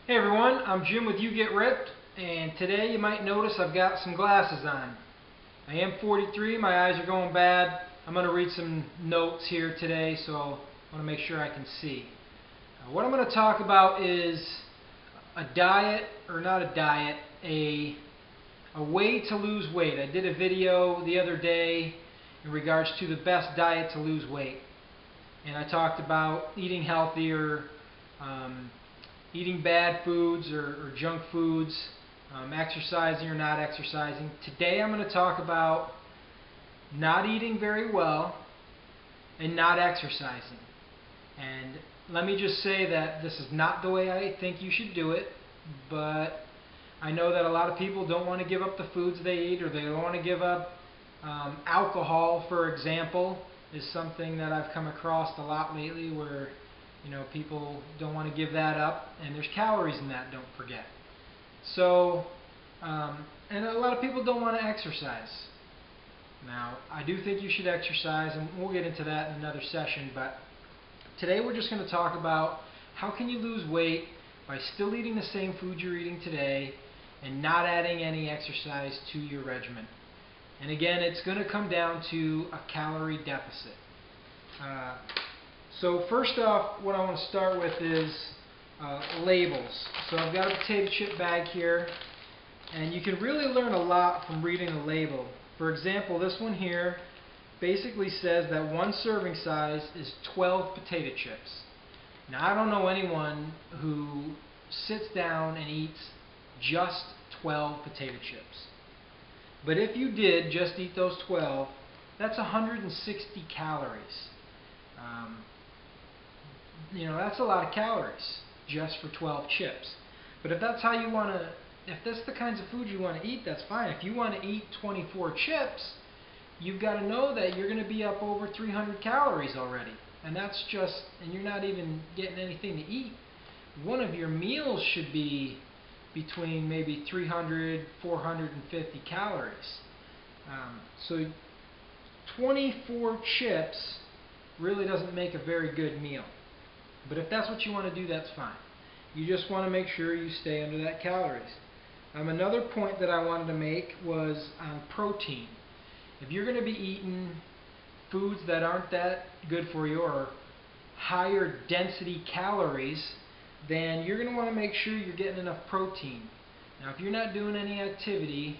Hey everyone, I'm Jim with You Get Ripped, and today you might notice I've got some glasses on. I am 43, my eyes are going bad. I'm going to read some notes here today, so I want to make sure I can see. What I'm going to talk about is a diet, or not a diet, a way to lose weight. I did a video the other day in regards to the best diet to lose weight. And I talked about eating healthier, eating bad foods or junk foods, exercising or not exercising. Today I'm going to talk about not eating very well and not exercising. And let me just say that this is not the way I think you should do it, but I know that a lot of people don't want to give up the foods they eat, or they don't want to give up alcohol, for example, is something that I've come across a lot lately, where people don't want to give that up, and there's calories in that, don't forget. So, and a lot of people don't want to exercise. Now, I do think you should exercise, and we'll get into that in another session, but today we're just going to talk about how can you lose weight by still eating the same food you're eating today and not adding any exercise to your regimen. And again, it's going to come down to a calorie deficit. So first off, what I want to start with is labels. So I've got a potato chip bag here, and you can really learn a lot from reading a label. For example, this one here basically says that one serving size is 12 potato chips. Now, I don't know anyone who sits down and eats just 12 potato chips. But if you did just eat those 12, that's 160 calories. That's a lot of calories just for 12 chips. But if that's how you want to, if that's the kinds of food you want to eat, that's fine. If you want to eat 24 chips, you've got to know that you're going to be up over 300 calories already. And that's just, and you're not even getting anything to eat. One of your meals should be between maybe 300, 450 calories. So 24 chips really doesn't make a very good meal. But if that's what you want to do, that's fine. You just want to make sure you stay under that calories. Another point that I wanted to make was on protein. If you're going to be eating foods that aren't that good for you, or higher density calories, then you're going to want to make sure you're getting enough protein. Now, if you're not doing any activity,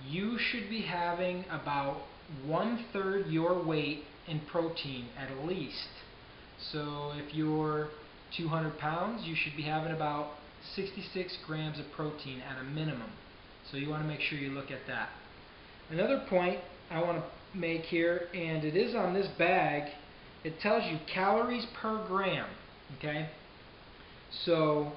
you should be having about 1/3 your weight in protein at least. So if you're 200 pounds, you should be having about 66 grams of protein at a minimum. So you want to make sure you look at that. Another point I want to make here, and it is on this bag, it tells you calories per gram. Okay? So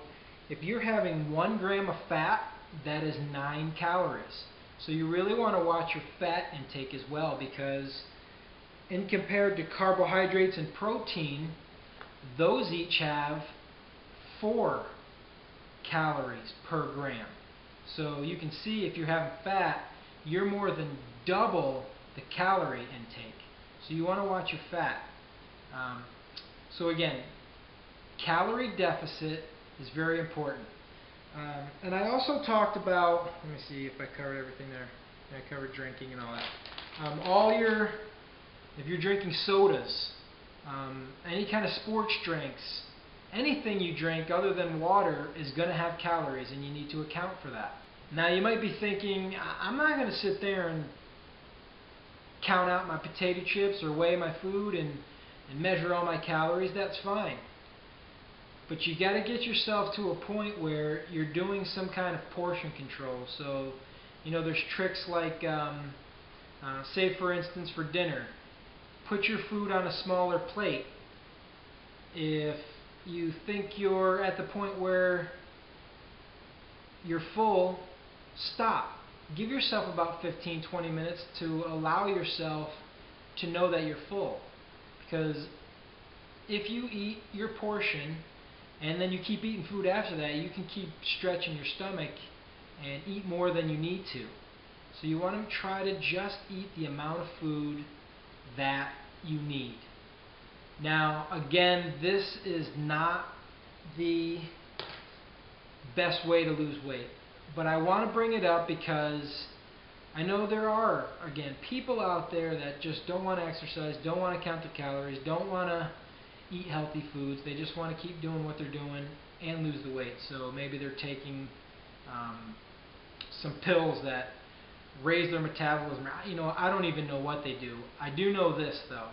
if you're having 1 gram of fat, that is 9 calories. So you really want to watch your fat intake as well, because in compared to carbohydrates and protein, those each have 4 calories per gram. So you can see if you're having fat, you're more than double the calorie intake. So you want to watch your fat. So again, calorie deficit is very important. And I also talked about, let me see if I covered everything there. I covered drinking and all that. If you're drinking sodas, any kind of sports drinks, anything you drink other than water is going to have calories, and you need to account for that. Now, you might be thinking, I'm not going to sit there and count out my potato chips or weigh my food and measure all my calories. That's fine. But you got to get yourself to a point where you're doing some kind of portion control. So, there's tricks like, say for instance for dinner, put your food on a smaller plate. If you think you're at the point where you're full, stop. Give yourself about 15-20 minutes to allow yourself to know that you're full. Because if you eat your portion and then you keep eating food after that, you can keep stretching your stomach and eat more than you need to. So you want to try to just eat the amount of food that you need. Now, again, this is not the best way to lose weight. But I want to bring it up because I know there are, again, people out there that just don't want to exercise, don't want to count their calories, don't want to eat healthy foods. They just want to keep doing what they're doing and lose the weight. So maybe they're taking some pills that raise their metabolism. I don't even know what they do. I do know this, though.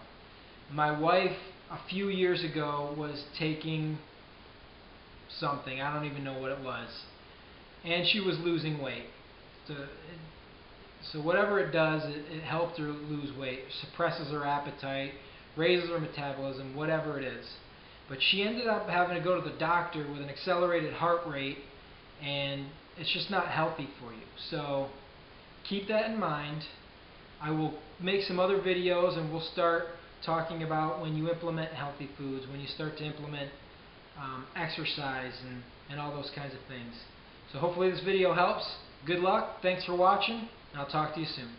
My wife, a few years ago, was taking something. I don't even know what it was. And she was losing weight. So whatever it does, it helped her lose weight, suppresses her appetite, raises her metabolism, whatever it is. But she ended up having to go to the doctor with an accelerated heart rate, and it's just not healthy for you. So keep that in mind. I will make some other videos, and we'll start talking about when you implement healthy foods, when you start to implement exercise and all those kinds of things. So hopefully this video helps. Good luck. Thanks for watching. I'll talk to you soon.